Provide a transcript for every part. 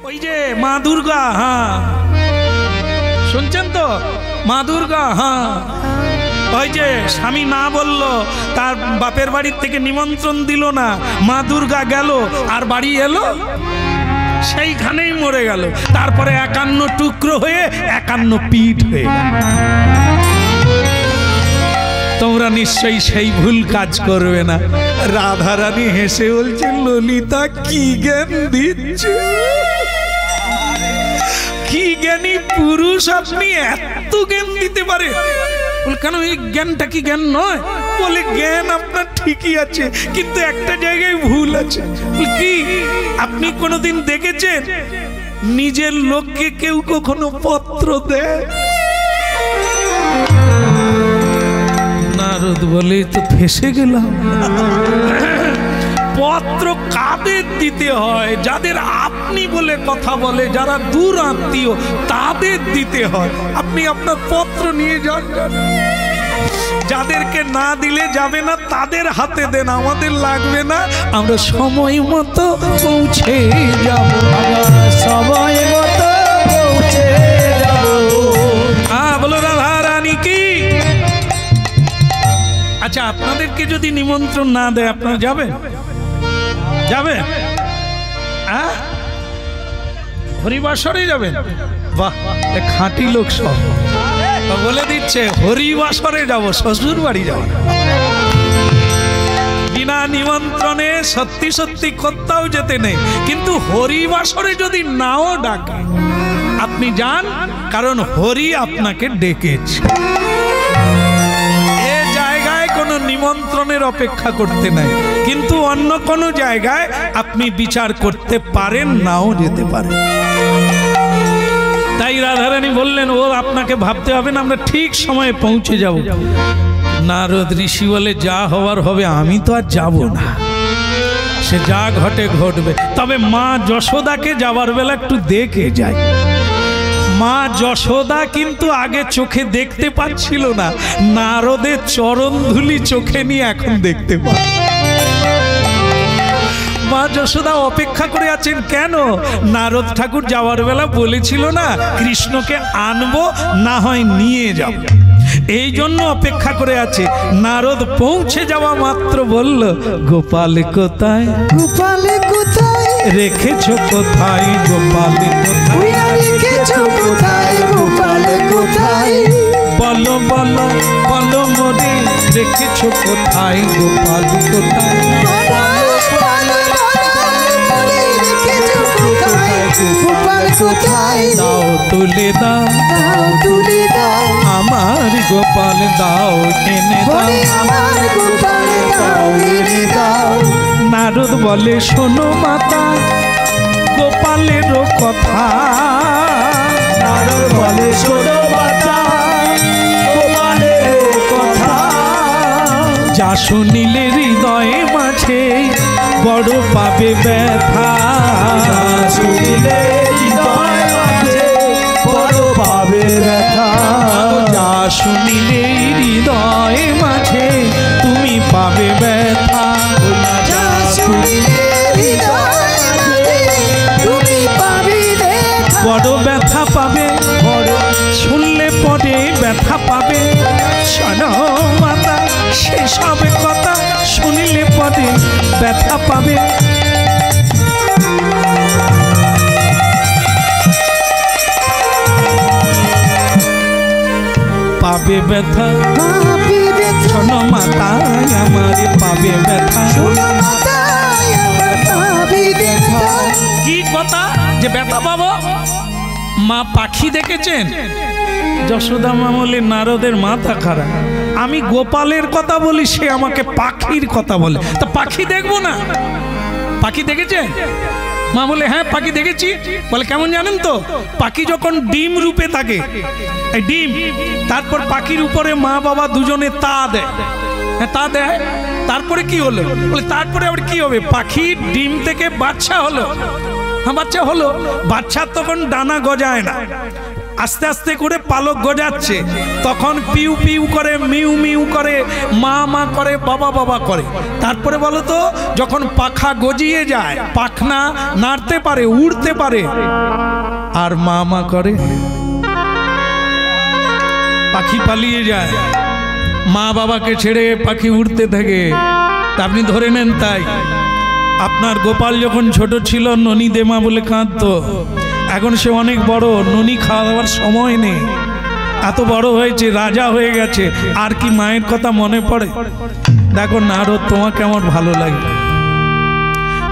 ওই যে মা দুর্গা, হ্যাঁ শুনছেন তো, মা দুর্গা, হ্যাঁ ওই যে স্বামী না বলল, তার বাপের বাড়ির থেকে নিমন্ত্রণ দিল না, মা দুর্গা গেল আর বাড়ি এলো, সেইখানেই মরে গেল। তারপরে 51 টুকরো হয়ে 51 পিঠ হয়ে গেল। তোমরা নিশ্চয়ই সেই ভুল কাজ করবে না। রাধারানী হেসে বলছেন, ললিতা কি জ্ঞান দিচ্ছে, কি জ্ঞানী পুরুষ আপনি, এত জ্ঞান দিতে পারে। কেন এই জ্ঞানটা কি জ্ঞান নয়? বলে জ্ঞান আপনার ঠিকই আছে, কিন্তু একটা জায়গায় ভুল আছে। কি? আপনি কোনোদিন দেখেছেন নিজের লোককে কেউ কখনো পত্র দেয়? নারদ বলে তো ফেসে গেলাম। পত্র কাদের দিতে হয়? যাদের আপনি বলে কথা বলে, যারা দূর আত্মীয়, তাদের দিতে হয়। আপনি আপনার পত্র নিয়ে যান, যাদেরকে না দিলে যাবে না তাদের হাতে দেন, আমাদের লাগবে না, আমরা সময় মতো পৌঁছে যাব, সময় মতো পৌঁছে যাব। বলো রাধা রানী কি? আচ্ছা, আপনাদেরকে যদি নিমন্ত্রণ না দেয় আপনারা যাবেন? যাবেন? হরিবাসরে যাবেন? বাহ, খাঁটি লোক সব বলে দিচ্ছে হরিবাসরে যাব, শ্বশুর বাড়ি যাব। বিনা নিমন্ত্রণে সত্যি সত্যি কোথাও যেতে নেই, কিন্তু হরিবাসরে যদি নাও ডাকে আপনি যান, কারণ হরি আপনাকে ডেকেছে। এ জায়গায় কোনো নিমন্ত্রণের অপেক্ষা করতে নাই, কিন্তু অন্য কোনো জায়গায় আপনি বিচার করতে পারেন, নাও যেতে পারেন। তাই রাধারানী বললেন, ও আপনাকে ভাবতে হবে না, আমরা ঠিক সময়ে পৌঁছে যাব। নারদ ঋষি বলে, যা হওয়ার হবে, আমি তো আর যাব না, সে যা ঘটে ঘটবে। তবে মা যশোদাকে যাবার বেলা একটু দেখে যাই। মা যশোদা কিন্তু আগে চোখে দেখতে পাচ্ছিল না, নারদের চরণ ধুলি চোখে নিয়ে এখন দেখতে পায়। মা যশোদা অপেক্ষা করে আছেন। কেন? নারদ ঠাকুর যাওয়ার বেলা বলেছিল না, কৃষ্ণকে আনবো, না হয় নিয়ে যাব, এই জন্য অপেক্ষা করে আছে। নারদ পৌঁছে যাওয়া মাত্র বলল, গোপাল কোথায়, গোপাল কোথায় রেখেছো, কোথায় গোপাল কোথায় রেখেছো, কোথায় গোপাল কোথায়, বলো বলো বলো মোরে, রেখেছো কোথায় গোপাল কোথায়, গোপাল কোথায়, দাও তুলে দাও, দাও তুলে দাও, আমার গোপাল দাও এনে দাও, আমার গোপাল দাও এনে দাও। নারদ বলে, শোনো মাতা গোপালেরও কথা, নারদ বলে, শোনো মাতা গোপালের কথা, যা শুনিলে হৃদয়ে মাঝে বড় পাবে ব্যথা, শুনিলে হৃদয় মাঝে বড় পাবে ব্যথা, যা শুনিলে হৃদয় মাঝে তুমি পাবে ব্যথা, যা শুনিলে হৃদয় মাঝে তুমি পাবে ব্যথা, বড় ব্যথা পাবে, বড় শুনলে পরে ব্যথা পাবে। শোনো মাতা সেসব কথা শুনিলে পরে ব্যথা পাবে। পাবে ব্যথা, শোনো মাতা আমার পাবে ব্যথা, কি কথা যে ব্যথা পাবো? মা পাখি দেখেছেন? যশোদা মা বলে, নারদের মাথা খারাপ, আমি গোপালের কথা বলি, সে আমাকে পাখির কথা বলে, তা পাখি দেখবো না? পাখি দেখেছেন? মা বলে, হ্যাঁ পাখি দেখেছি। বলে, কেমন জানেন তো? পাখি যখন ডিম রূপে থাকে, এই ডিম, তারপর পাখির উপরে মা বাবা দুজনে তা দেয়, হ্যাঁ তা দেয়, তারপরে কি হলো? বলে, তারপরে আবার কি হবে? পাখির ডিম থেকে বাচ্চা হলো, হ্যাঁ বাচ্চা হলো, বাচ্চা তখন ডানা গজায় না, আস্তে আস্তে করে পালক গজাচ্ছে, তখন পিউ পিউ করে, মিউ মিউ করে, মা মা করে, বাবা বাবা করে। তারপরে বলো তো, যখন পাখা গজিয়ে যায়, পাখনা নাড়তে পারে, উড়তে পারে, আর মা মা করে, পাখি পালিয়ে যায়, মা বাবাকে ছেড়ে পাখি উড়তে থাকে। আপনি ধরে নেন তাই আপনার গোপাল যখন ছোট ছিল ননি দেমা বলে কাঁদতো, এখন সে অনেক বড়, ননি খাওয়ার সময় নেই, এত বড় হয়েছে, রাজা হয়ে গেছে, আর কি মায়ের কথা মনে পড়ে? দেখো নারদ, তোমাকে আমার ভালো লাগে,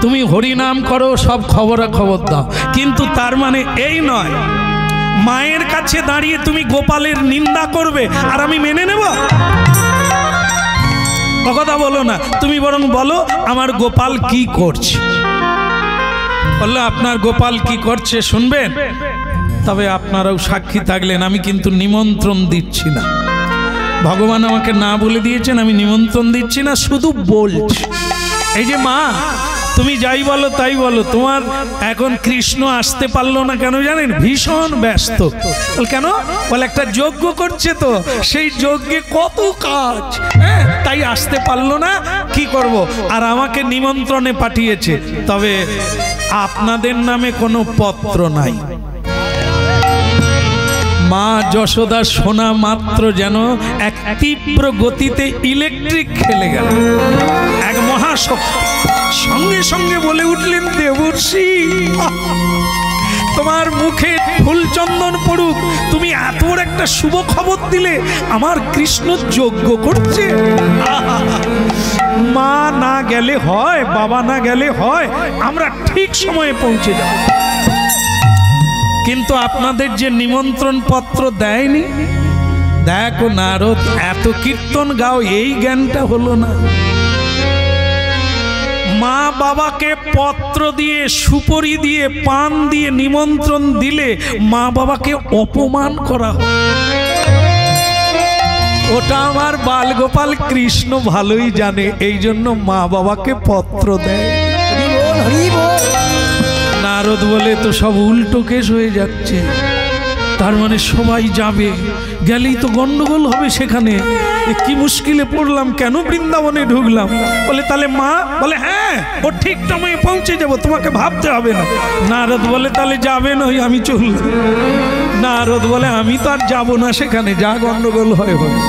তুমি হরিনাম করো, সব খবরাখবর দাও, কিন্তু তার মানে এই নয় মায়ের কাছে দাঁড়িয়ে তুমি গোপালের নিন্দা করবে আর আমি মেনে নেব। কথা বলো না, তুমি বরং বলো আমার গোপাল কি করছে। বললো আপনার গোপাল কি করছে শুনবেন, তবে আপনারাও সাক্ষী থাকলেন, আমি কিন্তু নিমন্ত্রণ দিচ্ছি না। ভগবান আমাকে না বলে দিয়েছেন, আমি নিমন্ত্রণ দিচ্ছি না, শুধু বলছি। এই যে মা, তুমি যাই বলো তাই বলো, তোমার এখন কৃষ্ণ আসতে পারলো না কেন জানেন? ভীষণ ব্যস্ত। বল কেন? বলে একটা যজ্ঞ করছে তো, সেই যজ্ঞে কত কাজ, তাই আসতে পারলো না, কি করব। আর আমাকে নিমন্ত্রণে পাঠিয়েছে, তবে আপনাদের নামে কোনো পত্র নাই। মা যশোদা শোনা মাত্র যেন এক তীব্র গতিতে ইলেকট্রিক খেলে গেল, এক মহাশক্তি। সঙ্গে সঙ্গে বলে উঠলেন, দেবর্ষি তোমার মুখে ফুল চন্দন পড়ুক, তুমি এত বড় একটা শুভ খবর দিলে, আমার কৃষ্ণ যজ্ঞ করছে। মা না গেলে হয়, বাবা না গেলে হয়, আমরা ঠিক সময়ে পৌঁছে যাব। কিন্তু আপনাদের যে নিমন্ত্রণ পত্র দেয়নি, দেখো নারদ, এত কীর্তন গাও, এই জ্ঞানটা হলো না। মা বাবাকে পত্র দিয়ে, সুপরি দিয়ে, পান দিয়ে নিমন্ত্রণ দিলে মা বাবাকে অপমান করা হয়। ওটা আমার বালগোপাল কৃষ্ণ ভালোই জানে, এই জন্য মা বাবাকে পত্র দেয়। নারদ বলে তো সব উল্টো কেস হয়ে যাচ্ছে, তার মানে সবাই যাবে, গেলেই তো গন্ডগোল হবে সেখানে, কি মুশকিলে পড়লাম, কেন বৃন্দাবনে ঢুকলাম। বলে তাহলে মা, বলে হ্যাঁ ও ঠিক সময়ে পৌঁছে যাব, তোমাকে ভাবতে হবে না। নারদ বলে তাহলে যাবে নই, আমি চললাম। নারদ বলে আমি তো আর যাবো না সেখানে, যা গন্ডগোল হয় হবে।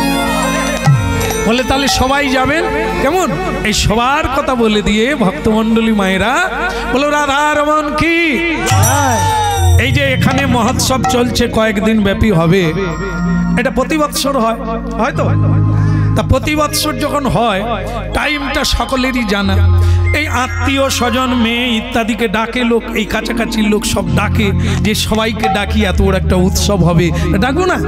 বলে তাহলে সবাই যাবেন, কেমন? এই সবার কথা বলে দিয়ে ভক্তমণ্ডলী মায়েরা বলো রাধা রমন কি। এই যে এখানে মহোৎসব চলছে, কয়েকদিন ব্যাপী হবে, এটা প্রতি বৎসর হয়, হয়তো তা প্রতি বৎসর যখন হয়, টাইমটা সকলেরই জানা। এই আত্মীয় স্বজন, মেয়ে ইত্যাদিকে ডাকে লোক, এই কাছাকাছি লোক সব ডাকে, যে সবাইকে ডাকি এত বড় একটা উৎসব হবে, ডাকবো না।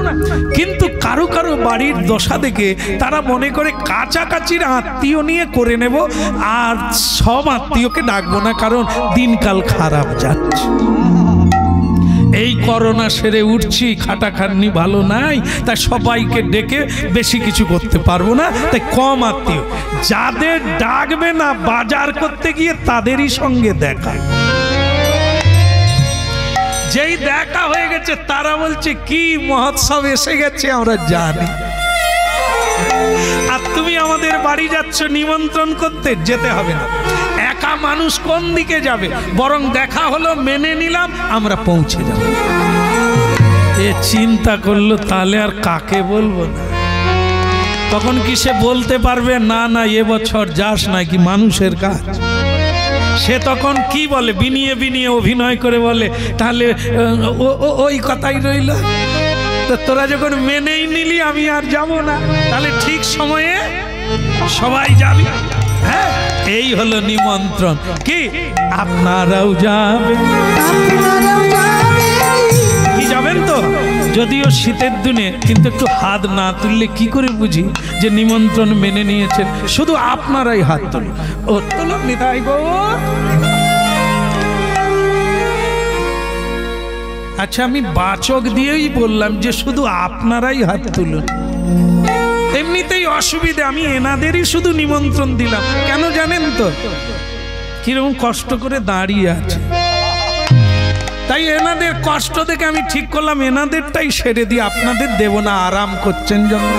কিন্তু কারো কারো বাড়ির দশা দেখে তারা মনে করে কাছাকাছির আত্মীয় নিয়ে করে নেব, আর সব আত্মীয়কে ডাকবো না, কারণ দিনকাল খারাপ যাচ্ছে। এই করোনা সেরে উঠছি, খাটাখাটনি ভালো নাই, তাই সবাইকে ডেকে বেশি কিছু করতে পারবো না, তাই কম আত্মীয়, যাদের ডাকবে না বাজার করতে গিয়ে তাদেরই সঙ্গে দেখা। যেই দেখা হয়ে গেছে তারা বলছে কি মহোৎসব এসে গেছে, আমরা জানি। আর তুমি আমাদের বাড়ি যাচ্ছ নিমন্ত্রণ করতে, যেতে হবে না। একা মানুষ কোন দিকে যাবে, বরং দেখা হলো, মেনে নিলাম, আমরা পৌঁছে যাব। এ চিন্তা করলো, তাহলে আর কাকে বলবো না। তখন কি সে বলতে পারবে না না এবছর যাস না, কি মানুষের কাজ? সে তখন কি বলে, বিনিয়ে বিনিয়ে অভিনয় করে বলে, তাহলে ওই কথাই রইল। তো তোরা যখন মেনেই নিলি আমি আর যাব না, তাহলে ঠিক সময়ে সবাই যাবে। হ্যাঁ, এই হলো নিমন্ত্রণ। কি আপনারাও যাবেন? কি যাবেন তো? যদিও শীতের দিনে, কিন্তু একটু হাত না তুললে কি করে বুঝি যে নিমন্ত্রণ মেনে নিয়েছেন? শুধু আপনারাই হাত তুলুন। ও তুলুন নিতাই গৌর। আচ্ছা, আমি বাচক দিয়েই বললাম যে শুধু আপনারাই হাত তুলুন। এমনিতেই অসুবিধা, আমি এনাদেরই শুধু নিমন্ত্রণ দিলাম। কেন জানেন তো? কিরকম কষ্ট করে দাঁড়িয়ে আছে, তাই এনাদের কষ্ট দেখে আমি ঠিক করলাম এনাদেরটাই সেরে দিয়ে আপনাদের দেব না, আরাম করছেন জন্য।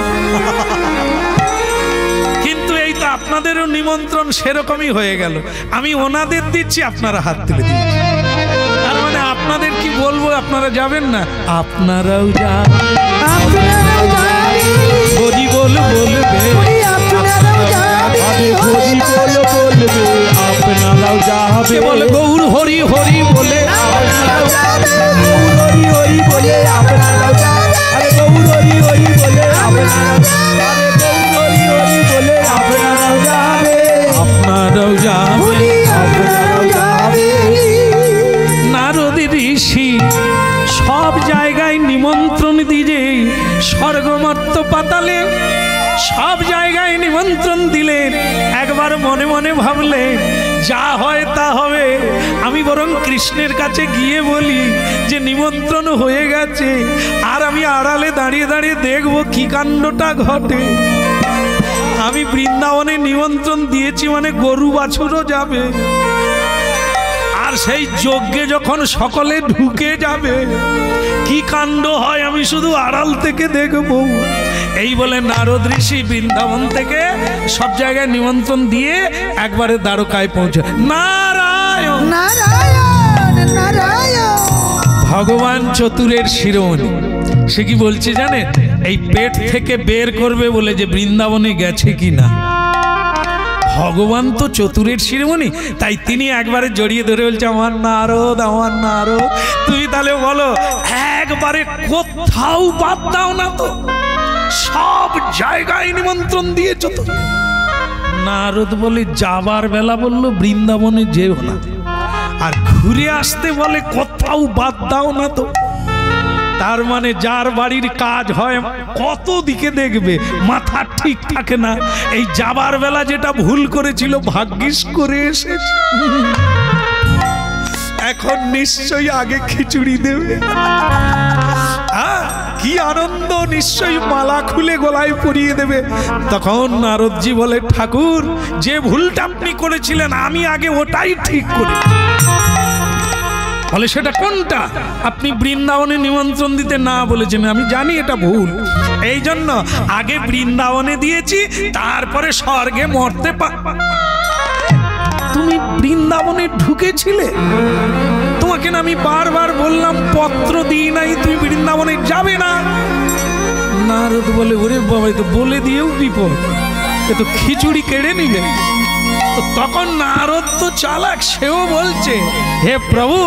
কিন্তু এই তো আপনাদেরও নিমন্ত্রণ সেরকমই হয়ে গেল, আমি ওনাদের দিচ্ছি, আপনারা হাত তুলে দিচ্ছি। আর মানে আপনাদের কি বলবো, আপনারা যাবেন না? আপনারাও যাবেন, হরি বল বলবে, আপনারাও যাবে, বলে গৌর হরি হরি বলে, হরি হরি বলে আপনারাও যাবে, আরে গৌর হরি হরি বলে আপনারাও যাবে, গৌর হরি হরি বলে আপনারাও যাবে, আপনারাও যাবে, আপনারাও যাবে। নারদ ঋষি সব জায়গায় নিমন্ত্রণ দিয়ে, স্বর্গমর্ত পাতালে সব জায়গায় নিমন্ত্রণ দিলেন। একবার মনে মনে ভাবলেন যা হয় তা হবে, আমি বরং কৃষ্ণের কাছে গিয়ে বলি যে নিমন্ত্রণ হয়ে গেছে, আর আমি আড়ালে দাঁড়িয়ে দাঁড়িয়ে দেখব কি কাণ্ডটা ঘটে। আমি বৃন্দাবনে নিমন্ত্রণ দিয়েছি মানে গরু বাছুরও যাবে, আর সেই যজ্ঞে যখন সকলে ঢুকে যাবে কি কাণ্ড হয় আমি শুধু আড়াল থেকে দেখব। এই বলে নারদ ঋষি বৃন্দাবন থেকে সব জায়গায় নিমন্ত্রণ দিয়ে একবারে দ্বারকায় পৌঁছে। নারায়ণ নারায়ণ নারায়ণ। ভগবান চতুরের শিরোমণি সে কি বলছে জানেন? এই পেট থেকে বের করবে বলে যে বৃন্দাবনে গেছে কিনা। ভগবান তো চতুরের শিরোমণি, তাই তিনি একবারে জড়িয়ে ধরে বলছে আমার নারদ, আমার নারদ, তুমি তাহলে বলো একবারে কোথাও বাদ দাও না তো, সব জায়গায় নিমন্ত্রণ দিয়েছ তো। নারদ বলে যাবার বেলা বললো বৃন্দাবনে যেও না, আর ঘুরে আসতে বলে কোথাও বাদ দাও না তো। তার মানে যার বাড়ির কাজ হয় কত দিকে দেখবে, মাথা ঠিক থাকে না। এই যাবার বেলা যেটা ভুল করেছিল ভাগ্যিস করে এসেছে, এখন নিশ্চয়ই আগে খিচুড়ি দেবে। কি আনন্দ, নিশ্চয়ই মালা খুলে গলায় পরিয়ে দেবে। তখন নারদজি বলে ঠাকুর যে ভুলটা আপনি করেছিলেন আমি আগে ওটাই ঠিক করে। বলে সেটা কোনটা? আপনি বৃন্দাবনে নিমন্ত্রণ দিতে না বলেছেন, আমি জানি এটা ভুল, এই জন্য আগে বৃন্দাবনে দিয়েছি তারপরে স্বর্গে মরতে তুমি বৃন্দাবনে ঢুকেছিলে, তোমাকে না আমি বারবার বললাম পত্র দিই নাই তুমি বৃন্দাবনে যাবে না। নারদ বলে ওরে বাবা তো বলে দিয়েও বিপদ, এ তো খিচুড়ি কেড়ে নিলে। তো তখন নারদ তো চালাক, সেও বলছে হে প্রভু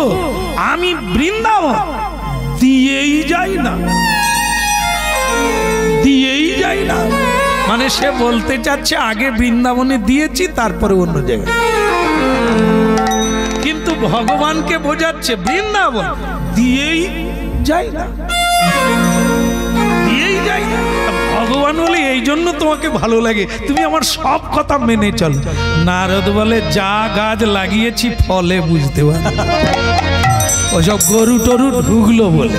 আমি বৃন্দাবন দিয়েই যাই না, দিয়েই যাই না। মানে সে বলতে চাচ্ছে আগে বৃন্দাবনে দিয়েছি তারপরে অন্য জায়গায়। কিন্তু ভগবানকে বোঝাচ্ছে বৃন্দাবন দিয়েই যাই না, দিয়েই যাই না। ভগবান বলে এই জন্য তোমাকে ভালো লাগে, তুমি আমার সব কথা মেনে চলো। নারদ বলে যা গাছ লাগিয়েছি ফলে বুঝতে পারি, ওসব গরু টরু ঢুকলো বলে।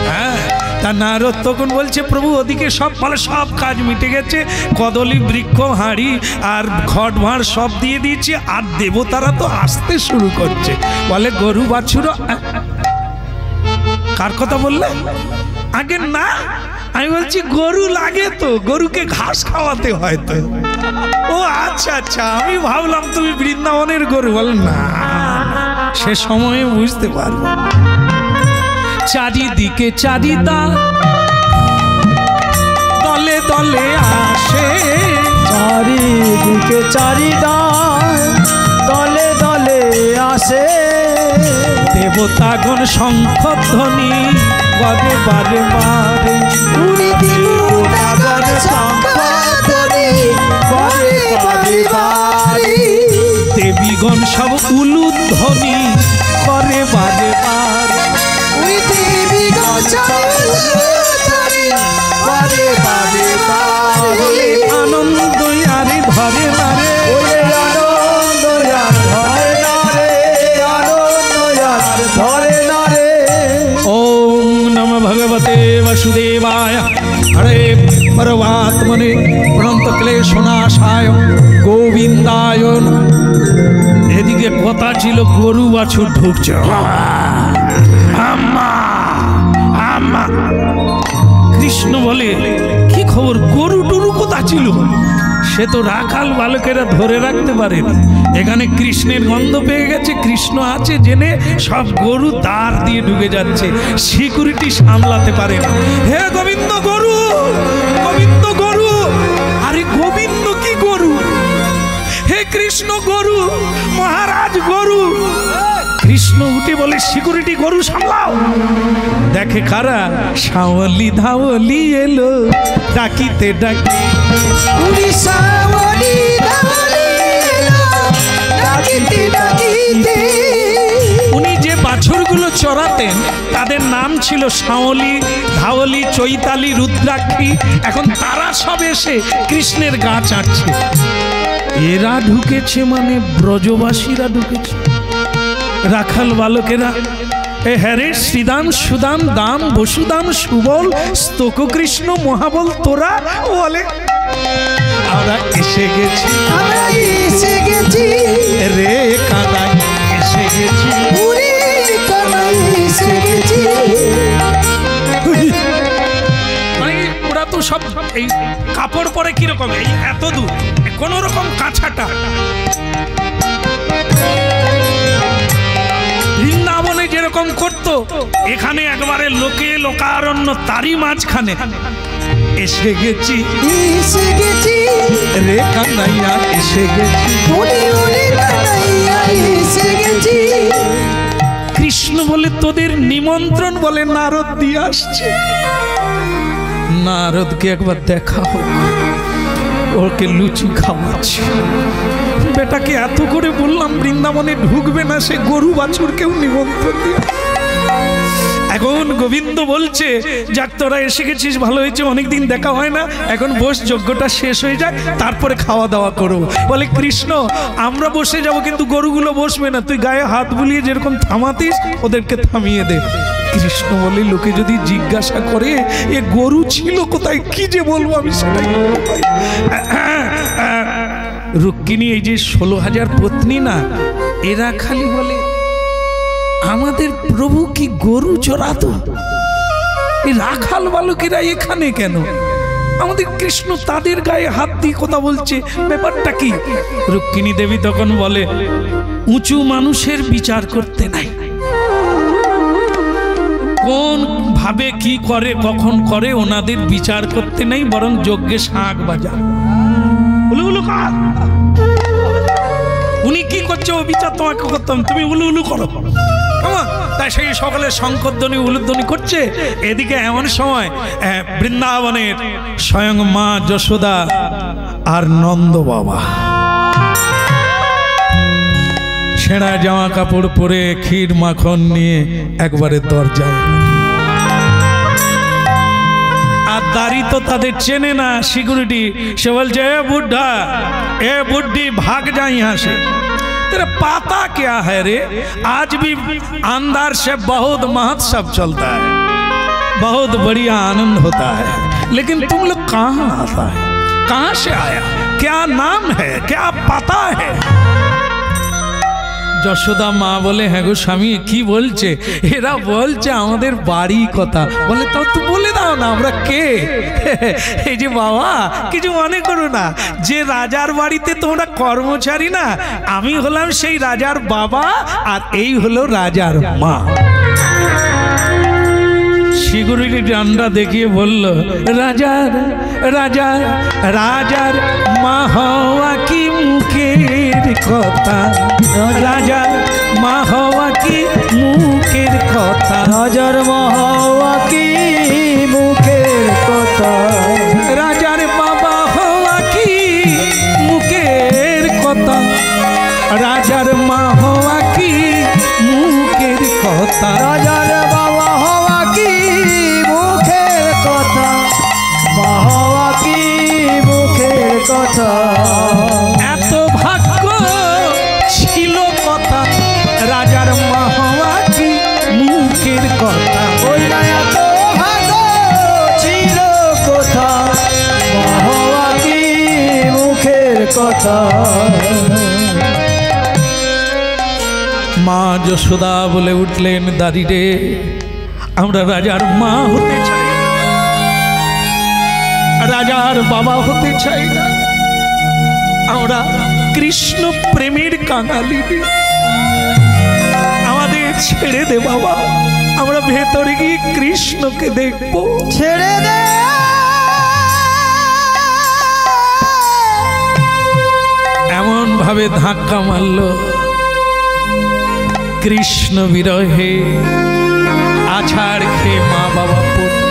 হ্যাঁ, তা নারদ তখন বলছে প্রভু ওদিকে সব ফলে সব কাজ মিটে গেছে, কদলি বৃক্ষ হাঁড়ি আর ঘট ভাঁড় সব দিয়ে দিয়েছি, আর দেবতারা তো আসতে শুরু করছে। বলে গরু বাছুরও। কার কথা বললে? আগে না, আমি বলছি গরু লাগে তো, গরুকে ঘাস খাওয়াতে হয় তো। ও আচ্ছা আচ্ছা, আমি ভাবলাম তুমি বৃন্দাবনের গরু। বল না, সে সময়ে বুঝতে পারবো। চারিদিকে চারিদা দলে দলে আসে, চারিদিকে চারিদা দলে দলে আসে, দেবতাগণ শঙ্খ ধ্বনি বারে বারে বারে, দেবতাগণ শঙ্খ ধ্বনি বারে বারে বারে, দেবীগণ সব উলুধ্বনি করে বারে বারে, দেবীগণ সব উলুধ্বনি বারে বারে বারে, আনন্দ আরে ধরে না রে, আনন্দ আর ধরে না রে, আনন্দ আর ধরে না রে। ওম নমঃ ভগবতে বাসুদেবায়। হরে পরমাত্মনে প্রণন্ত ক্লেশনাশায় গোবিন্দায় নমঃ। এদিকে কথা ছিল গরু বাছুর ঢুকছে, আম্মা আম্মা। কৃষ্ণ বলে কি খবর, গরু টরু কোথা ছিল? সে তো রাখাল বালকেরা ধরে রাখতে পারেনি। এখানে কৃষ্ণের গন্ধ পেয়ে গেছে, কৃষ্ণ আছে জেনে সব গরু দ্বার দিয়ে ঢুকে যাচ্ছে, সিকিউরিটি সামলাতে পারে না। হে গোবিন্দ গরু, গোবিন্দ গরু। আরে গোবিন্দ কি গরু? হে কৃষ্ণ গরু, মহারাজ গরু। কৃষ্ণ উঠে বলে সিকিউরিটি গরু সামলাও। দেখে কারা, শাওলি ধাওলি এলো ডাকিতে ডাকি, উনি যে বাছুরগুলো চড়াতেন তাদের নাম ছিল শাওলি, ধাওলি, চৈতালি, রুদ্রাক্ষী। এখন তারা সব এসে কৃষ্ণের গা চাটছে। এরা ঢুকেছে মানে ব্রজবাসীরা ঢুকেছে, রাখাল বালকেরা। এ হ্যারে শ্রীদাম সুদাম দাম বসুদাম সুবল স্তোক কৃষ্ণ মহাবল তোরা বলে আমরা এসে গেছি, আমরা এসে গেছি রে কাদাই এসে গেছি, পুরী কানাই এসে গেছি। মানে ওরা তো সব এই কাপড় পরে কিরকম, এই এত দূর কোন রকম কাঁচাটা। বৃন্দাবনে যেরকম করতো এখানে একবারে লোকে লোকারণ্য, তারই মাঝখানে এসে গেছি, এসে গেছি রে কানাইয়া এসে গেছি, পুরী পুরী কানাইয়া এসে গেছি। কৃষ্ণ বলে তোদের নিমন্ত্রণ বলে নারদ দিয়ে আসছে। নারদকে একবার দেখা হোক, ওকে লুচি খাওয়াচ্ছে। বেটাকে এত করে বললাম বৃন্দাবনে ঢুকবে না, সে গরু বাছুরকেও নিমন্ত্রণ দিয়ে। এখন গোবিন্দ বলছে যাক তোরা এসে গেছিস, ভালো হয়েছে, অনেকদিন দেখা হয় না, এখন বস, যজ্ঞটা শেষ হয়ে যাক, তারপরে খাওয়া দাওয়া করবো। বলে কৃষ্ণ আমরা বসে যাব কিন্তু গরুগুলো বসবে না, তুই গায়ে হাত বুলিয়ে যেরকম থামাতিস ওদেরকে থামিয়ে দে। কৃষ্ণ বলে লোকে যদি জিজ্ঞাসা করে এ গরু ছিল কোথায়, কি যে বলবো আমি সেটাই। রুক্মিণী এই যে 16,000 পত্নী না, এরা খালি বলে আমাদের প্রভু কি গরু চড়াতো, এই রাখাল বালকেরা এখানে কেন? আমাদের কৃষ্ণ তাদের গায়ে হাত দিয়ে কথা বলছে, ব্যাপারটা কি? রুক্মিণী দেবী তখন বলে উঁচু মানুষের বিচার করতে নাই, কোন ভাবে কি করে কখন করে ওনাদের বিচার করতে নাই, বরং যজ্ঞে শাঁখ বাজা। উলু উলু কর, উনি কি করছে ও বিচার তোমাকে করতাম, তুমি উলু উলু করো। কেমন তাই সেই সকালে শঙ্করধ্বনি উলুধ্বনি করছে। এদিকে এমন সময় বৃন্দাবনের স্বয়ং মা যশোদা আর নন্দ বাবা ছেঁড়া জামা কাপড় পরে ক্ষীর মাখন নিয়ে একবারে দরজায়, আর দাড়ি তো তাদের চেনে না সিকিউরিটি। সে বলছে এ বুদ্ধা, এ বুদ্ধি भाग जा यहाँ से, तेरा पता क्या है रे, आज भी अंदर से बहुत महोत्सव चलता है, बहुत बढ़िया आनंद होता है, लेकिन तुम लोग कहाँ आता है, कहाँ से आया, क्या नाम है, क्या पता है? যশোদা মা বলে হ্যাঁ গো স্বামী কি বলছে? এরা বলছে আমাদের বাড়ি কথা। বলে তাও তো বলে দাও না আমরা কে। এই যে বাবা কিছু মনে করো না, যে রাজার বাড়িতে তোমরা কর্মচারী না, আমি হলাম সেই রাজার বাবা, আর এই হলো রাজার মা। সিকিউরিটি ডান্ডা দেখিয়ে বলল রাজার রাজার রাজার মা হওয়া কি মুখের কথা, রাজার মা হওয়া কি মুখের কথা, রাজার মা হওয়া কি মুখের কথা, রাজার বাবা হওয়া কি মুখের কথা, রাজার মা হওয়া কি মুখের কথা, রাজার বাবা হওয়া কি মুখের কথা, মা হওয়া কি মুখের কথা। এত ভাগ্য ছিল কথা, রাজার মা হওয়া কি মুখের কথা। ওই না এত ভাগ্য ছিল কথা, কথা। মা যশোদা বলে উঠলেন, দাদি রে, আমরা রাজার মা হতে চাই না, রাজার বাবা হতে চাই না, আমরা কৃষ্ণ প্রেমের কাঙালি, আমাদের ছেড়ে দে বাবা, আমরা ভেতরে গিয়ে কৃষ্ণকে দেখবো। ছেড়ে দে। এমন ভাবে ধাক্কা মারল, কৃষ্ণ বিরহে আছাড় খেয়ে মা বাবা পড়ল।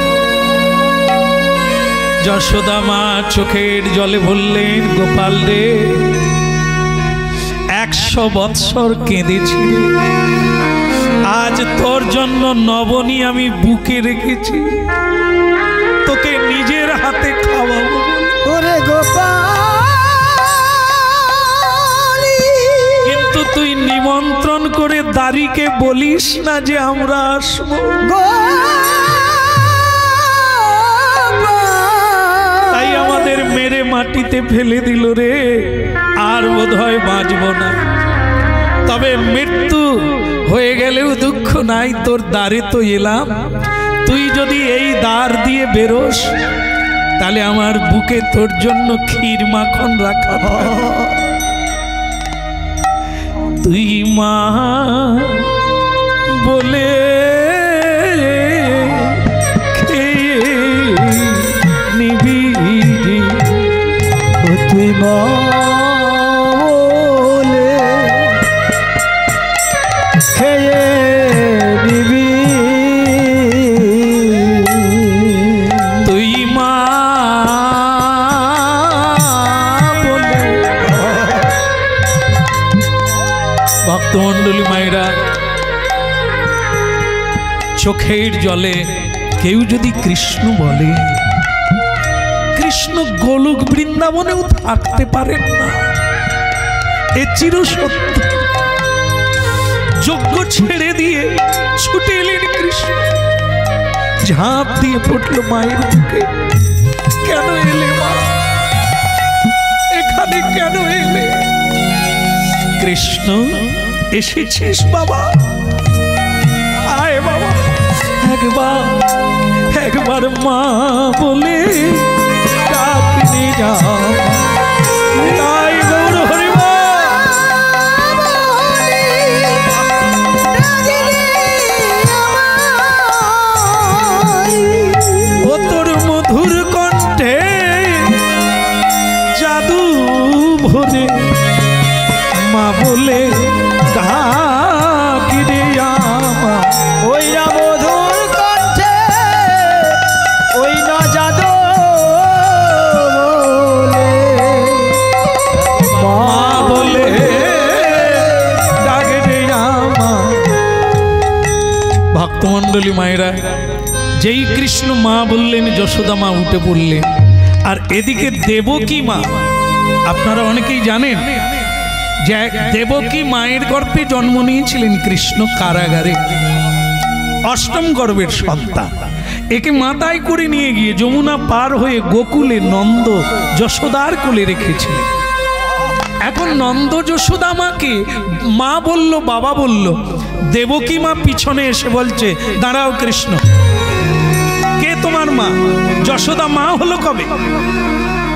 যশোদা মা চোখের জলে বললেন, গোপাল রে, 100 বৎসর কেঁদেছি, আজ তোর জন্য নবনী আমি বুকে রেখেছি, তোকে নিজের হাতে খাওয়াবো। ওরে গোপাল, কিন্তু তুই নিমন্ত্রণ করে দাড়িকে বলিস না যে আমরা আসবো। তাই আমাদের মেরে মাটিতে ফেলে দিল রে, আর বোধহয় বাঁচব না। তবে মৃত্যু হয়ে গেলেও দুঃখ নাই, তোর দ্বারে তো এলাম, তুই যদি এই দ্বার দিয়ে বেরোস তাহলে আমার বুকে তোর জন্য ক্ষীর মাখন রাখা। তুই মা বলে খেয়ে নিবি, তুই মা বলে খেয়ে নিবি, তুই মা বলে। ভক্তমণ্ডলী মায়েরা, চোখের জলে কেউ যদি কৃষ্ণ বলে, কৃষ্ণ গোলক বৃন্দাবনেও থাকতে পারেন না, এ চির সত্য। যজ্ঞ ছেড়ে দিয়ে ছুটে এলেন কৃষ্ণ, ঝাঁপ দিয়ে পড়ল মায়ের বুকে। কেন এলে মা, এখানে কেন এলে? কৃষ্ণ, এসেছিস বাবা, আয় বাবা, একবার মা বলে ডাকতে যা। তাই গৌর হরিবা, ও তোর মধুর কণ্ঠে জাদু ভরে মা বলে ডাকি রে আমার। ওই না মধুর কণ্ঠে, ওই না জাদু বলে, মা বলে ডাকে রে আমার। ভক্তমণ্ডলী মায়েরা, যেই কৃষ্ণ মা বললেন, যশোদা মা উঠে পড়লেন। আর এদিকে দেবকী মা, আপনারা অনেকেই জানেন যে দেবকী মায়ের গর্ভে জন্ম নিয়েছিলেন কৃষ্ণ কারাগারে, অষ্টম গর্ভের সন্তান। একে মাথায় করে নিয়ে গিয়ে যমুনা পার হয়ে গোকুলে নন্দ যশোদার কোলে রেখেছিলেন। এখন নন্দ যশোদা মাকে মা বলল, বাবা বলল, দেবকী মা পিছনে এসে বলছে, দাঁড়াও কৃষ্ণ, কে তোমার মা? যশোদা মা হলো কবে?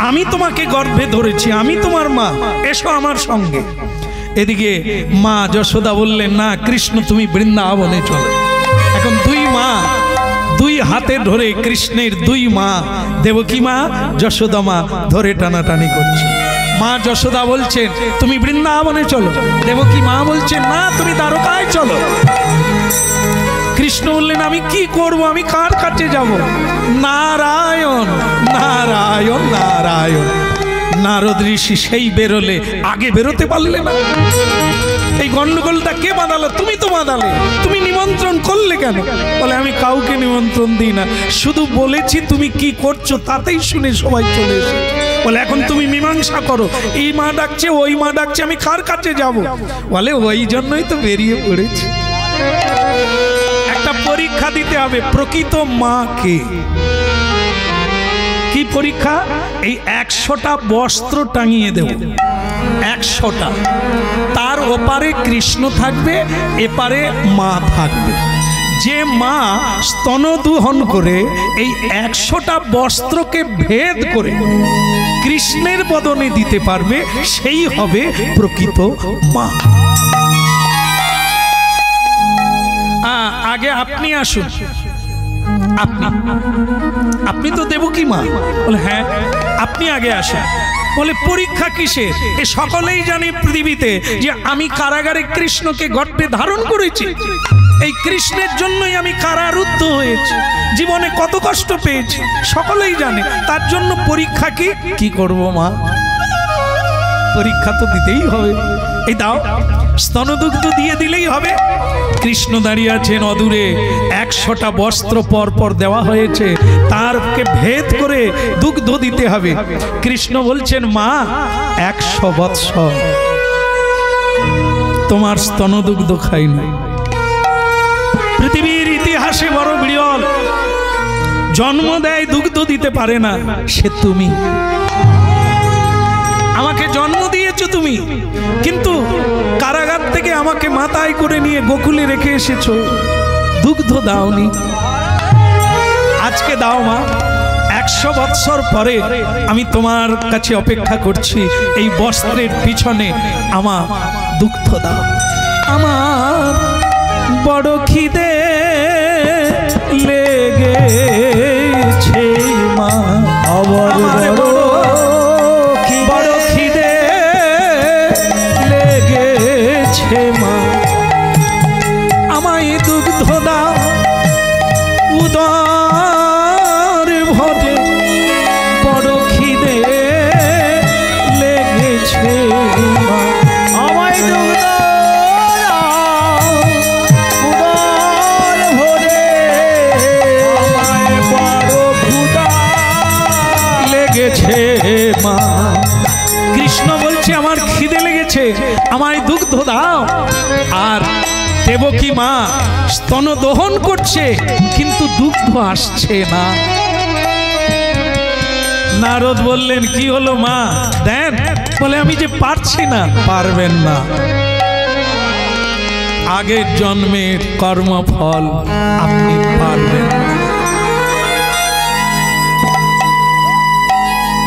আমি তোমাকে গর্ভে ধরেছি, আমি তোমার মা, এসো আমার সঙ্গে। এদিকে মা যশোদা বললেন, না কৃষ্ণ, তুমি বৃন্দাবনে চলো। এখন দুই মা, দুই হাতে ধরে কৃষ্ণের দুই মা, দেবকী মা যশোদা মা ধরে টানাটানি করছে। মা যশোদা বলছেন, তুমি বৃন্দাবনে চলো। দেবকী মা বলছেন, না তুমি দ্বারকায় চলো। কৃষ্ণ বললেন, আমি কি করব, আমি কার কাছে যাব? নারায়ণ নারায়ণ নারায়ণ। নারদ ঋষি সেই বেরোলে, আগে বেরোতে পারলে না। এই গন্ডগোলটা কে বাঁধালো? তুমি তো বাঁধালে। তুমি নিমন্ত্রণ করলে কেন? বলে, আমি কাউকে নিমন্ত্রণ দিই না, শুধু বলেছি তুমি কি করছো, তাতেই শুনে সবাই চলে এসেছে। বলে, এখন তুমি মীমাংসা করো, এই মা ডাকছে, ওই মা ডাকছে, আমি কার কাছে যাব? বলে, ওই জন্যই তো বেরিয়ে পড়েছি। একটা পরীক্ষা দিতে হবে, প্রকৃত মা কে। কি পরীক্ষা? এই 100টা বস্ত্র টাঙিয়ে দেব, 100টা। তার ওপারে কৃষ্ণ থাকবে, এপারে মা থাকবে। যে মা স্তনদুহন করে এই 100টা বস্ত্রকে ভেদ করে কৃষ্ণের বদনে দিতে পারবে, সেই হবে প্রকৃত মা। আগে আপনি আসুন। আপনি তো দেবকী মা? বলে হ্যাঁ। আপনি আগে আসুন। বলে পরীক্ষা কিসের? এ সকলেই জানে পৃথিবীতে যে আমি কারাগারে কৃষ্ণকে গর্ভে ধারণ করেছি। এই কৃষ্ণের জন্যই আমি কারারুদ্ধ হয়েছি, জীবনে কত কষ্ট পেয়েছি সকলেই জানে। তার জন্য পরীক্ষা কি করব মা? পরীক্ষা তো দিতেই হবে। এই দাও, স্তনদুগ্ধ দিয়ে দিলেই হবে। কৃষ্ণ দাঁড়িয়ে আছেন অদূরে, 100টা বস্ত্র পর পর দেওয়া হয়েছে, তারকে ভেদ করে দুগ্ধ দিতে হবে। কৃষ্ণ বলছেন মা 100 বৎসর তোমার স্তনদুগ্ধ খাই না। পৃথিবীর ইতিহাসে বড় বিরল, জন্ম দেয় দুগ্ধ দিতে পারে না, সে তুমি। আমাকে জন্ম দিয়েছো তুমি, কিন্তু কারাগার থেকে আমাকে মাথায় করে নিয়ে গোকুলে রেখে এসেছো, দুগ্ধ দাওনি। আজকে দাও মা, 100 বৎসর পরে আমি তোমার কাছে অপেক্ষা করছি, এই বস্ত্রের পিছনে আমার দুগ্ধ দাও। আমার বড় খিদে লেগেছে মা, আমার বড় খিদে লেগেছে মা, আমায় দুগ্ধ দাও উদর ভরে, বড় খিদে লেগেছে মা, আমায় দুগ্ধ মা। কৃষ্ণ বলছে আমার খিদে লেগেছে, আমায় দুগ্ধ দাও। আর দেবকী মা স্তন দহন করছে, কিন্তু দুগ্ধ আসছে না। নারদ বললেন কি হলো মা, দেন? বলে আমি যে পারছি না। পারবেন না, আগের জন্মের কর্মফল আপনি পারবেন না।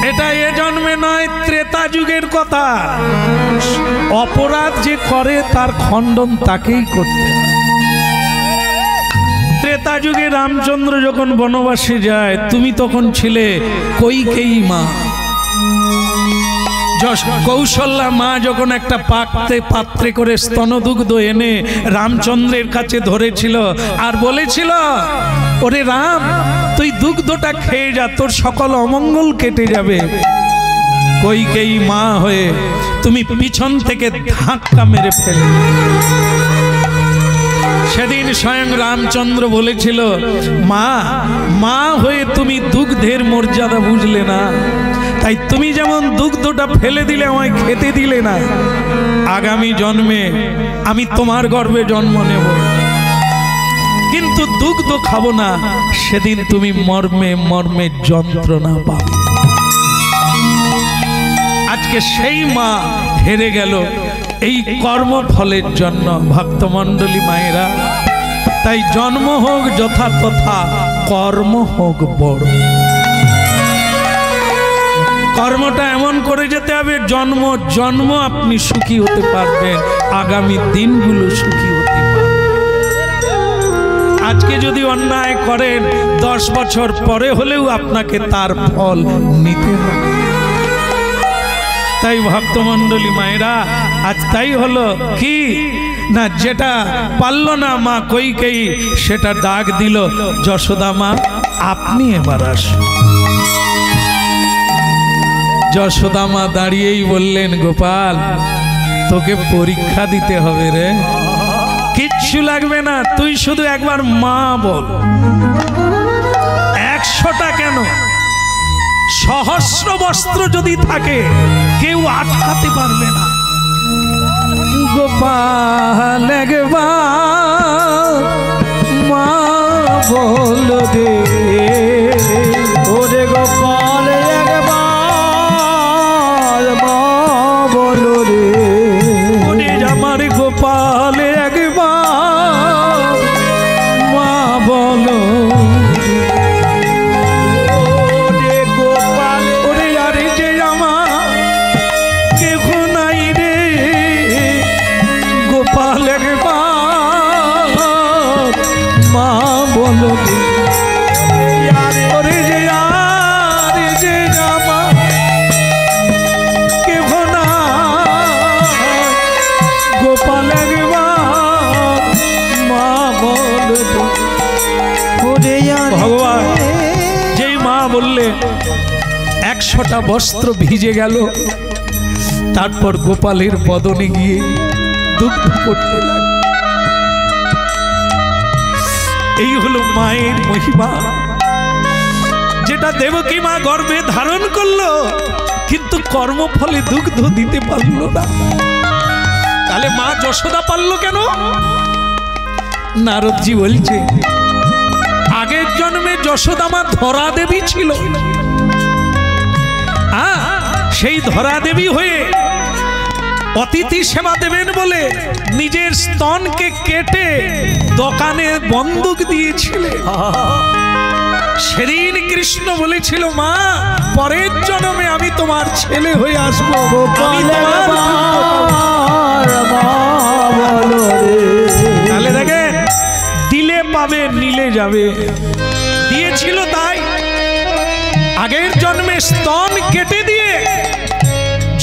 এটা এ জন্মে নয়, ত্রেতা যুগের কথা। অপরাধ যে করে তার খণ্ডন তাকেই করতে হয়। ত্রেতা যুগে রামচন্দ্র যখন বনবাসে যায়, তুমি তখন ছিলে কৈকেয়ী মা। কৌশল্যা মা যখন একটা পাত্রে করে স্তনদুগ্ধ এনে রামচন্দ্রের কাছে ধরেছিল আর বলেছিল, ওরে রাম, তুই দুগ্ধটা খেয়ে যা, তোর সকল অমঙ্গল কেটে যাবে। কৈকেয়ী মা হয়ে তুমি পিছন থেকে ধাক্কা মেরে ফেলে। সেদিন স্বয়ং রামচন্দ্র বলেছিল, মা মা হয়ে তুমি দুগ্ধের মর্যাদা বুঝলে না, তাই তুমি যেমন দুগ্ধটা ফেলে দিলে, আমায় খেতে দিলে না। আগামী জন্মে আমি তোমার গর্ভে জন্ম নেব, কিন্তু দুগ্ধ খাবো না। সেদিন তুমি মর্মে মর্মে যন্ত্রণা পাবে। আজকে সেই মা হেরে গেল এই কর্মফলের জন্য। ভক্তমণ্ডলী মায়েরা, তাই জন্ম হোক যথা তথা, কর্ম হোক বড়। কর্মটা এমন করে যেতে হবে, জন্ম জন্ম আপনি সুখী হতে পারবেন, আগামী দিনগুলো সুখী হতে পারবেন। আজকে যদি অন্যায় করেন, 10 বছর পরে হলেও আপনাকে তার ফল নিতে হবে। তাই ভক্তমণ্ডলী মায়েরা, আজ তাই হলো কি না, যেটা পারল না মা কৈকেয়ী, সেটা ডাক দিল যশোদা মা, আপনি এবার আসুন। যশোদা মা দাঁড়িয়েই বললেন, গোপাল, তোকে পরীক্ষা দিতে হবে রে। কিচ্ছু লাগবে না, তুই শুধু একবার মা বল। 100টা কেন, সহস্র বস্ত্র যদি থাকে, কেউ আটকাতে পারবে না। গোপাল একবার মা বল দে, ওরে গোপাল বলো ওরে যে আর যে জামা কে ভোনা গোপাল একবার মা বলো ভগবান যেই মা বললে 100টা বস্ত্র ভিজে গেল। তারপর গোপালের বদনে গিয়ে দুঃখ করতে লাগলো। এই হলো মায়ের মহিমা, যেটা দেবকী মা গর্ভে ধারণ করলো কিন্তু কর্মফলে দুগ্ধ দিতে পারলো না। তাহলে মা যশোদা পারলো কেন? নারদজি বলছে আগের জন্মে যশোদা মা ধরা দেবী ছিল। সেই ধরা দেবী হয়ে অতিথি সেবা দেবেন বলে নিজের স্তনকে কেটে দোকানে বন্দুক দিয়েছিলেন। সেদিন কৃষ্ণ বলেছিল মা পরের জন্মে আমি তোমার ছেলে হয়ে আসবো। তাহলে দেখেন দিলে পাবে নিলে যাবে, দিয়েছিল তাই। আগের জন্মে স্তন কেটে দিয়ে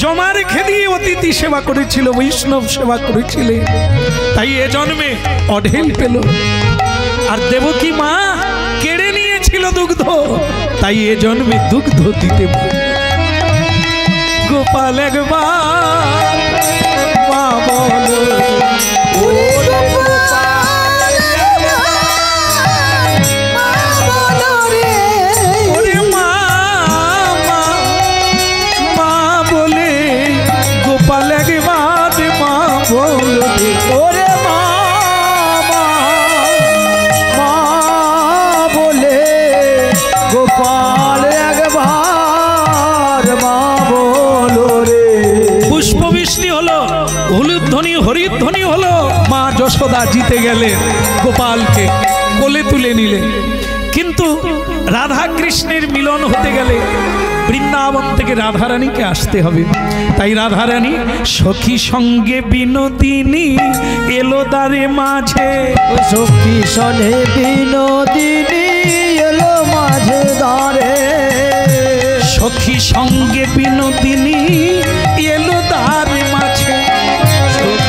জমা রেখে দিয়ে অতিথি সেবা করেছিল, বৈষ্ণব সেবা করেছিল, তাই এ জন্মে অঢেল পেল। আর দেবকী মা কেড়ে নিয়েছিল দুগ্ধ, তাই এ জন্মে দুগ্ধ দিতে পারে। গোপাল একবার মা বলো হরিধ্বনি হলো। মা যশোদা জিতে গেলেন, গোপালকে কোলে তুলে নিলেন। কিন্তু রাধা কৃষ্ণের মিলন হতে গেলে বৃন্দাবন থেকে রাধারানীকে আসতে হবে। তাই রাধারানী সখী সঙ্গে বিনোদিনী এলো দ্বারে মাঝে, সখী সনে বিনোদিনী এলো মাঝে দ্বারে, সখী সঙ্গে বিনোদিনী এলো দ্বারে মাঝে।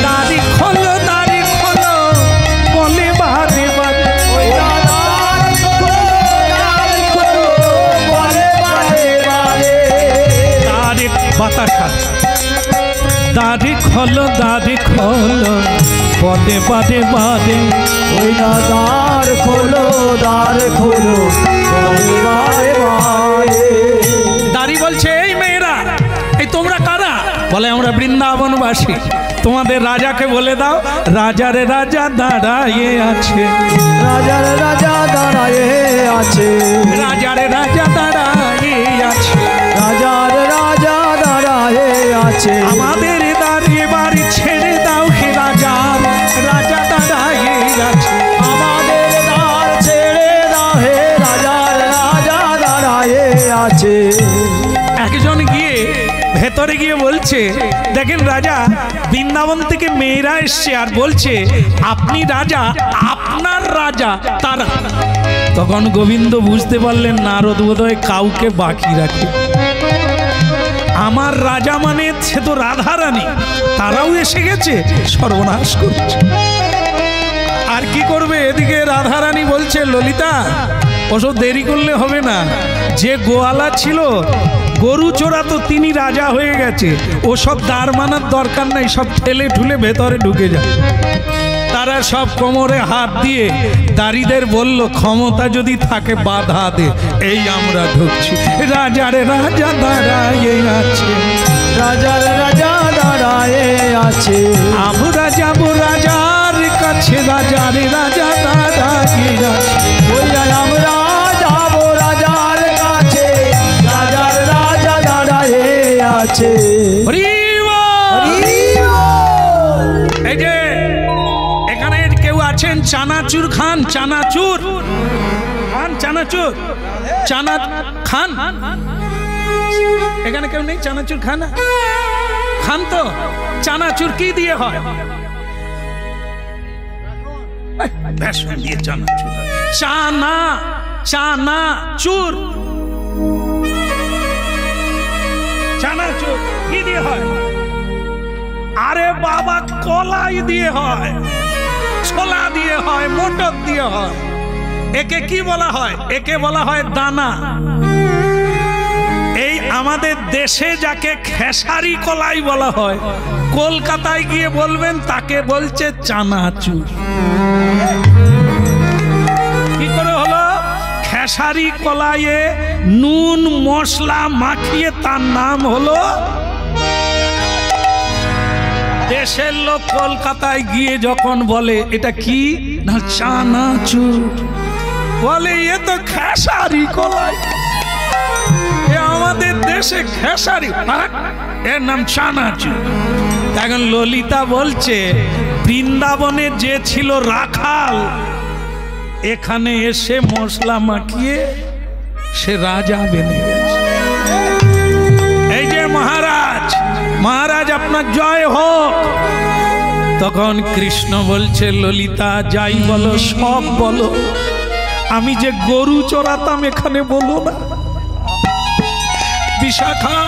দাড়ি খোলো দাড়ি খোলো বলে বারে বারে, দাড়ি বাতাসা দাড়ি খোলো বলে বারে বারে, ওই না দ্বার খোলো বলে বারে বারে। দাড়ি বলছে এই মেয়েরা, এই তোমরা কারা? বলে আমরা বৃন্দাবনবাসী। তোমাদের রাজাকে বলে দাও রাজারে রাজা দাঁড়ায়ে আছে, রাজার রাজা দাঁড়ায়ে আছে, রাজারে রাজা দাঁড়ায়ে আছে, রাজার রাজা দাঁড়ায়ে আছে। আমাদের দাঁড়িয়ে বাড়ি ছেড়ে দাও হে রাজার রাজা দাঁড়ায়ে আছে, আমাদের দ্বার ছেড়ে দাও হে রাজার রাজা দাঁড়ায়ে আছে। একজন গিয়ে ভেতরে গিয়ে বলছে দেখেন রাজা বৃন্দাবন থেকে মেয়েরা এসছে আর বলছে আপনি রাজা, আপনার রাজা তারা। তখন গোবিন্দ বুঝতে পারলেন নারদ বোধহয় কাউকে বাকি রাখে। আমার রাজা মানে সে তো রাধারানী, তারাও এসে গেছে, সর্বনাশ করছে। আর কি করবে? এদিকে রাধারানী বলছে ললিতা ওসব দেরি করলে হবে না, যে গোয়ালা ছিল গরু চোরাতো তিনি রাজা হয়ে গেছে, ওসব দাঁড় মানার দরকার নাই, সব ঠেলে ঠুলে ভেতরে ঢুকে যায়। তারা সব কোমরে হাত দিয়ে দাড়িদের বলল ক্ষমতা যদি থাকে বাধা দে, এই আমরা ঢুকছি। রাজারে রাজা দাঁড়ায়ে আছে, রাজার রাজা দাঁড়ায়ে আছে, আমরা যাব রাজার কাছে, রাজারে রাজা দাঁড়ায়ে আছে, ওই আমরা যাব রাজার কাছে, রাজার রাজা দাঁড়ায়ে আছে। এই যে এখানে কেউ আছেন চানাচুর খান? চানাচুর খান? চানাচুর চানা খান? এখানে কেউ নেই চানাচুর খান? খান তো? চানাচুর কি দিয়ে হয়? বেসন দিয়ে চানাচুর। চানা চানাচুর। চানাচুর কি দিয়ে হয়? আরে বাবা, কলাই দিয়ে হয়, ছোলা দিয়ে হয়, মটর দিয়ে হয়। একে কি বলা হয়? একে বলা হয় দানা। এই আমাদের দেশে যাকে খেসারি কলাই বলা হয়, কলকাতায় গিয়ে বলবেন তাকে বলছে চানাচুর। কি করে হলো? খেসারি কলাইয়ে নুন মশলা মাখিয়ে তার নাম হলো। দেশের লোক কলকাতায় গিয়ে যখন বলে এটা কি না চানাচুর, বলে এ তো খেসারি কলাই, এ আমাদের দেশে খেসারি, এর নাম চানাচুর। এখন ললিতা বলছে বৃন্দাবনে যে ছিল রাখাল, এখানে এসে মশলা মাখিয়ে সে রাজা বেনে গেছে। এই যে মহারাজ, মহারাজ আপনার জয় হোক। তখন কৃষ্ণ বলছে ললিতা যাই বলো সব বলো, আমি যে গরু চড়াতাম এখানে বলো না। বিশাখা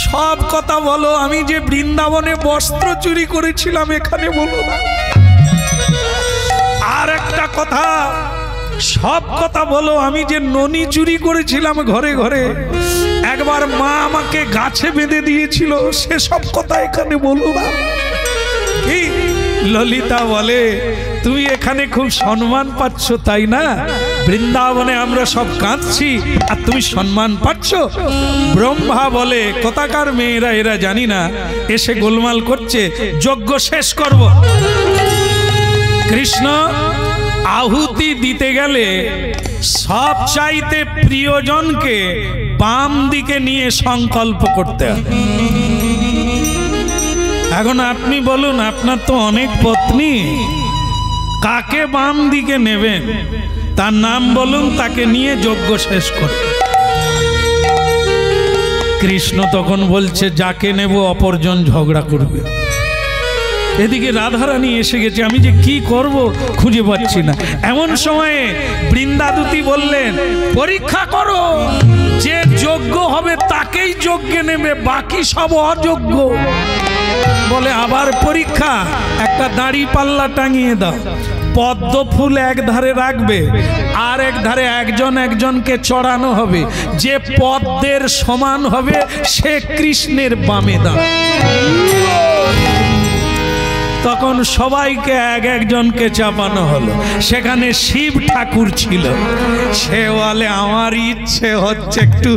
সব কথা বলো, আমি যে বৃন্দাবনে বস্ত্র চুরি করেছিলাম এখানে বলো না। আর একটা কথা, সব কথা বলো, আমি যে ননি চুরি করেছিলাম ঘরে ঘরে, একবার মা আমাকে গাছে বেঁধে দিয়েছিল, সেসব কথা এখানে বলো না। কি ললিতা বলে তুমি এখানে খুব সম্মান পাচ্ছ তাই না? বৃন্দাবনে আমরা সব কাঁদছি আর তুমি সম্মান পাচ্ছ? ব্রহ্মা বলে কোথাকার মেয়েরা এরা জানি না, এসে গোলমাল করছে, যজ্ঞ শেষ করব। কৃষ্ণ আহুতি দিতে গেলে সব চাইতে প্রিয়জনকে বাম দিকে নিয়ে সংকল্প করতে হবে। এখন আপনি বলুন, আপনার তো অনেক পত্নী, কাকে বাম দিকে নেবেন? তার নাম বলুন, তাকে নিয়ে যজ্ঞ শেষ করবে। কৃষ্ণ তখন বলছে যাকে নেব অপরজন ঝগড়া করবে। এদিকে রাধারানী এসে গেছে, আমি যে কি করব খুঁজে পাচ্ছি না। এমন সময়ে বৃন্দাদূতি বললেন পরীক্ষা করো, যে যোগ্য হবে তাকেই যজ্ঞে নেবে, বাকি সব অযোগ্য। বলে আবার পরীক্ষা? একটা দাড়ি পাল্লা টাঙিয়ে দাও, পদ্ম ফুল এক ধারে রাখবে, আর এক ধারে একজন একজনকে চড়ানো হবে, যে পদ্মের সমান হবে সে কৃষ্ণের বামে দাঁড়াবে। তখন সবাইকে এক একজনকে চাপানো হলো। সেখানে শিব ঠাকুর ছিল, সে বলে আমার ইচ্ছে হচ্ছে একটু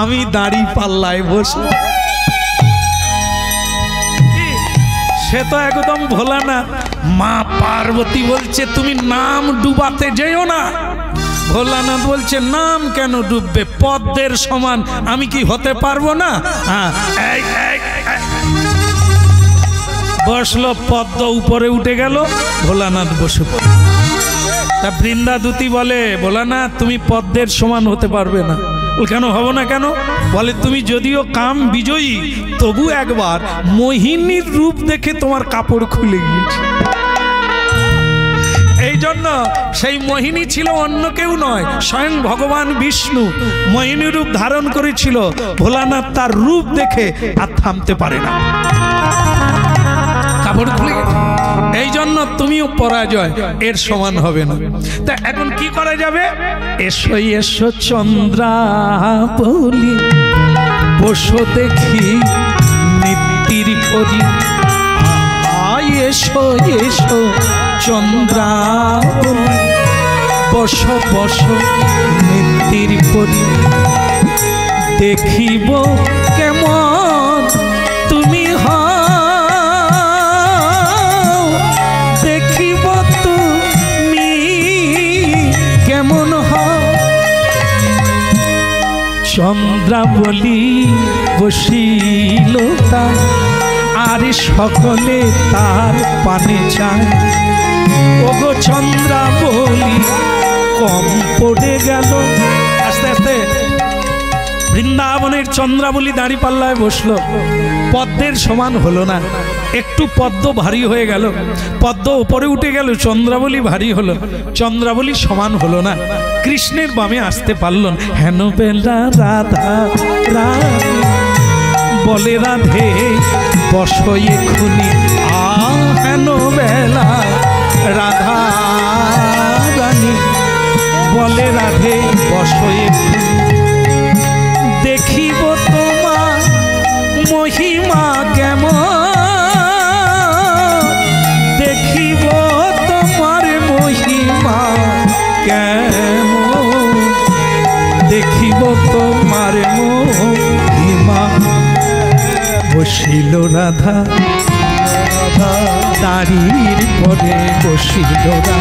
আমি দাড়ি পাল্লায় বসে। সে তো একদম ভোলা না। মা পার্বতী বলছে তুমি নাম ডুবাতে যেও না। ভোলানাথ বলছে নাম কেন ডুববে, পদ্মের সমান আমি কি হতে পারবো না? বসলো, পদ্ম উপরে উঠে গেল, ভোলানাথ বসে পড়ল। তা বৃন্দাদূতি বলে ভোলানাথ তুমি পদ্মের সমান হতে পারবে না। কেন হব না কেন? বলে তুমি যদিও কাম বিজয়ী, তবু একবার মোহিনীর রূপ দেখে তোমার কাপড় খুলে গিয়েছে। এই জন্য সেই মোহিনী ছিল অন্য কেউ নয়, স্বয়ং ভগবান বিষ্ণু মোহিনী রূপ ধারণ করেছিল। ভোলানাথ তার রূপ দেখে আর থামতে পারে না, কাপড় খুলে গেছে। এই জন্য তুমিও পরাজয়, এর সমান হবে না। তা এখন কি করা যাবে? এসো এসো চন্দ্রাবলি, বসো দেখি নিত্যির পরি। এসো এসো চন্দ্রাবলি, বসো বসো নিত্যির পরি। দেখিব কেমন তুমি দেখিব তুমি কেমন চন্দ্রাবলি বসিল তাই, আর সকলে তার পানে চায়। ওগো চন্দ্রাবলি কম পড়ে গেল। আস্তে আস্তে বৃন্দাবন বৃন্দাবনের চন্দ্রাবলী দাঁড়িপাল্লায় বসলো, পদ্মের সমান হলো না, একটু পদ্ম ভারী হয়ে গেল, পদ্ম উপরে উঠে গেল, চন্দ্রাবলী ভারী হলো, চন্দ্রাবলী সমান হলো না, কৃষ্ণের বামে আসতে পারল না। হেন বেলা রাধা রানী বলে রাধে বসয়ে খুনি, হেন বেলা রাধা রানী বলে রাধে বসয়ে খুনি, দেখিব তোমার মহিমা কেমন, দেখিব তোমার মহিমা কেমন, দেখিব তোমার মহিমা। বসিল রাধা দাঁড়ির পরে, বসিল রাধা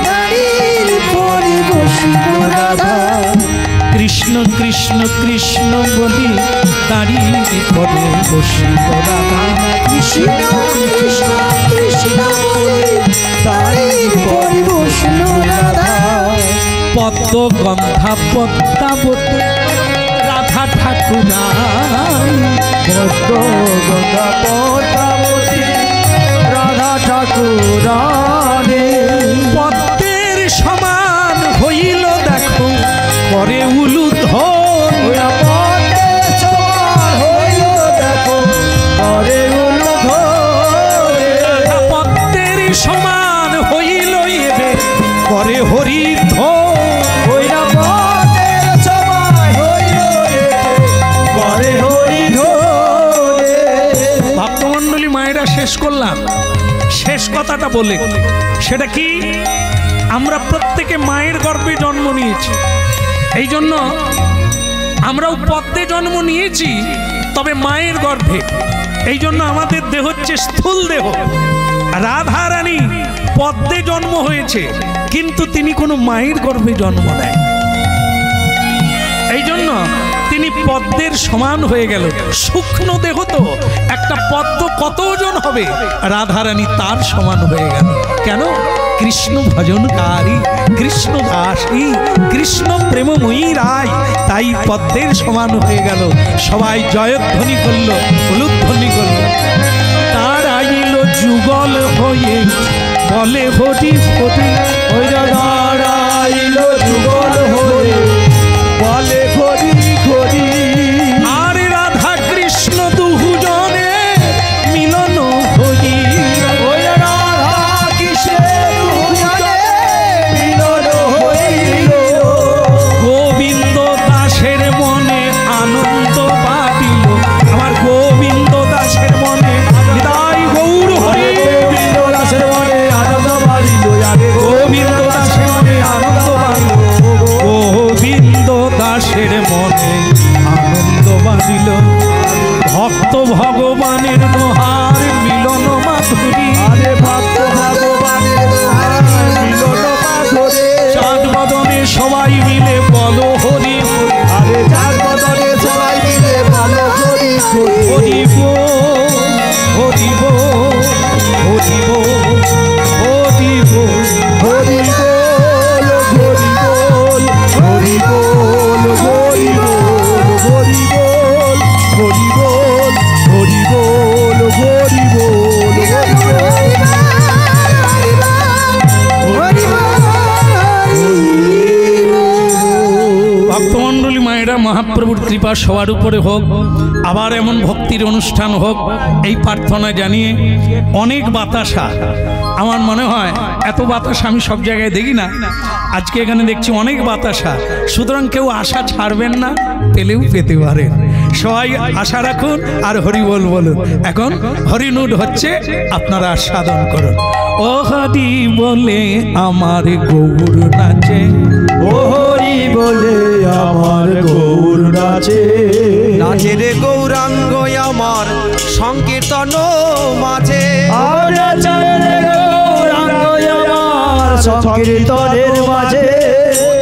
দাঁড়ির পরে বসিল রাধা, কৃষ্ণ কৃষ্ণ কৃষ্ণ বলি দাঁড়ির পরে বসিল রাধা, কৃষ্ণ কৃষ্ণ কৃষ্ণ বলে দাঁড়ির পরে বসিল রাধা। পদ্ম গন্ধা পদ্মাবতী রাধা ঠাকুরাই, পদ্ম গঙ্গা পদ্মাবতী রাধা ঠাকুরানী, পদ্মের সমান হইল দেখো পরে উলুধ্বনি, পদ্মের সমান হইল দেখো পরে উলুধ্বনি, পদ্মের সমান হইল এবে পরে হরির ধ্বনি, পদ্মের সমান হইল পরে হরি ধ্বনি। ভক্তমণ্ডলী মায়েরা শেষ করলাম, শেষ কথাটা বলে, সেটা কি, আমরা প্রত্যেকে মায়ের গর্ভে জন্ম নিয়েছি, এই জন্য আমরাও পদ্মে জন্ম নিয়েছি, তবে মায়ের গর্ভে, এই জন্য আমাদের দেহ হচ্ছে স্থূল দেহ। রাধা রানী পদ্মে জন্ম হয়েছে, কিন্তু তিনি কোনো মায়ের গর্ভে জন্ম নেয়, এই জন্য তিনি পদ্মের সমান হয়ে গেল। শুকনো দেহ তো, একটা পদ্ম কত ওজন হবে, রাধারানী তার সমান হয়ে গেল। কেন? কৃষ্ণ ভজনকারী, কৃষ্ণ দাসী, কৃষ্ণ প্রেমময়ী রায়, তাই পদ্মের সমান হয়ে গেল। সবাই জয়ধ্বনি করল, উলুধ্বনি করল। তার আইল যুগল হয়ে বলে হরি হরি, ওই দাঁড়াইল যুগল হয়ে বলে হরি হরি, আর রাধা কৃষ্ণ দুজনে মিলন হরি, ওই রাধা কৃষ্ণের দুজনে মিলন হইল, গোবিন্দ দাসের মনে আনন্দ বাড়িল, আমার গোবিন্দ দাসের মনে হৃদয় গৌর হরি, গোবিন্দ দাসের মনে আনন্দ বাড়িল, গোবিন্দ দাসের মনে আনন্দ বাড়িল, গোবিন্দ দাসের মনে আনন্দ বাড়িল, ভক্ত ভগবানের দোহার মিলন মাধুরী, আরে ভক্ত ভগবানের মিলন মাধুরী, চাঁদ বদনে সবাই মিলে বলো হরি হরি, আরে চার বদনে সবাই মিলে ভালো হরি হরি, হরি বল হরি বল হরি বল হরি বল, হরি বল হরি বল হরি বল হরি বল হরি বল হরি বল হরি বল হরি বল ভক্তমণ্ডলী মায়েরা, মহাপ্রভুর কৃপা সবার উপরে হোক, আবার এমন ভক্তির অনুষ্ঠান হোক, এই প্রার্থনা জানিয়ে। অনেক বাতাসা, আমার মনে হয় এত বাতাসা আমি সব জায়গায় দেখি না, আজকে এখানে দেখছি অনেক বাতাসা, সুতরাং কেউ আশা ছাড়বেন না, পেলেও পেতে পারেন। সবাই আশা রাখুন আর হরি বল বলুন। এখন হরিনুড হচ্ছে, আপনারা আস্বাদন করুন। ও হরি বলে আমার গৌর নাচে, ও হরি বলে আমার গৌর নাচে, নাচে রে গৌরাঙ্গ আমার সংকীর্তন মাঝে, সংকীর্তনের মাঝে,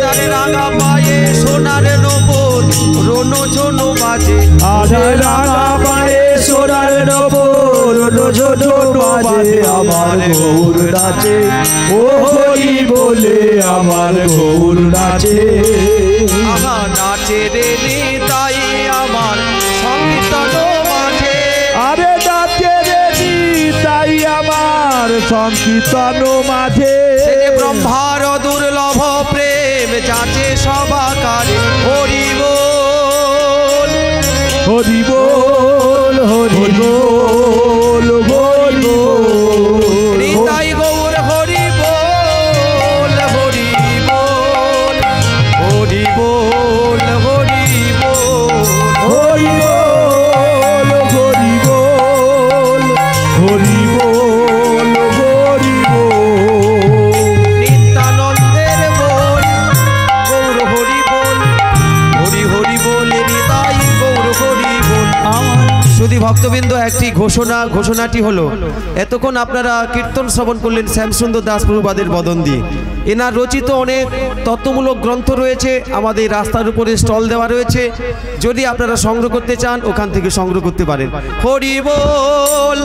তারে রাঙা পায়ে সোনার নবর রোনো ঝোনো বাজে, আরে রাঙা পায়ে সোনার নবর রোনো বাজে, আমার গৌর নাচে, ও হরি বলে আমার গৌর নাচে, আহা নাচে রে নিতাই আমার সংকীর্তন মাঝে সে যে ব্রহ্মার দুর্লভ প্রেম যাচে সবাকারে হরি বল হরি বল হরি বল হরি বল নিতাই গৌর হরি বল হরি বল হরি বল হরি বল হরি বল হরি বল হরি বল হরি বল নিত্যানন্দের বল গৌর হরি বল হরি হরি বল নিতাই গৌর হরি বল। শুধু ভক্তবৃন্দ একটি ঘোষণাটি হলো এতক্ষণ আপনারা কীর্তন শ্রবণ করলেন শ্যামসুন্দর দাস প্রভুপাদের বদন দিয়ে। এনার রচিত অনেক তত্ত্বমূলক গ্রন্থ রয়েছে, আমাদের রাস্তার উপরে স্টল দেওয়া রয়েছে, যদি আপনারা সংগ্রহ করতে চান ওখান থেকে সংগ্রহ করতে পারেন। হরি বল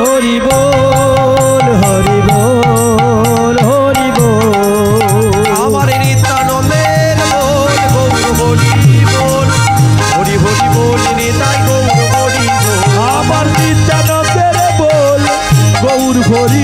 হরি বল হরি বল হরি বল আমার নিত্যানন্দের বল গৌর হরি বল হরি হরি বল নিতাই গৌর হরি বল আমার নিত্যানন্দের বল গৌর হরি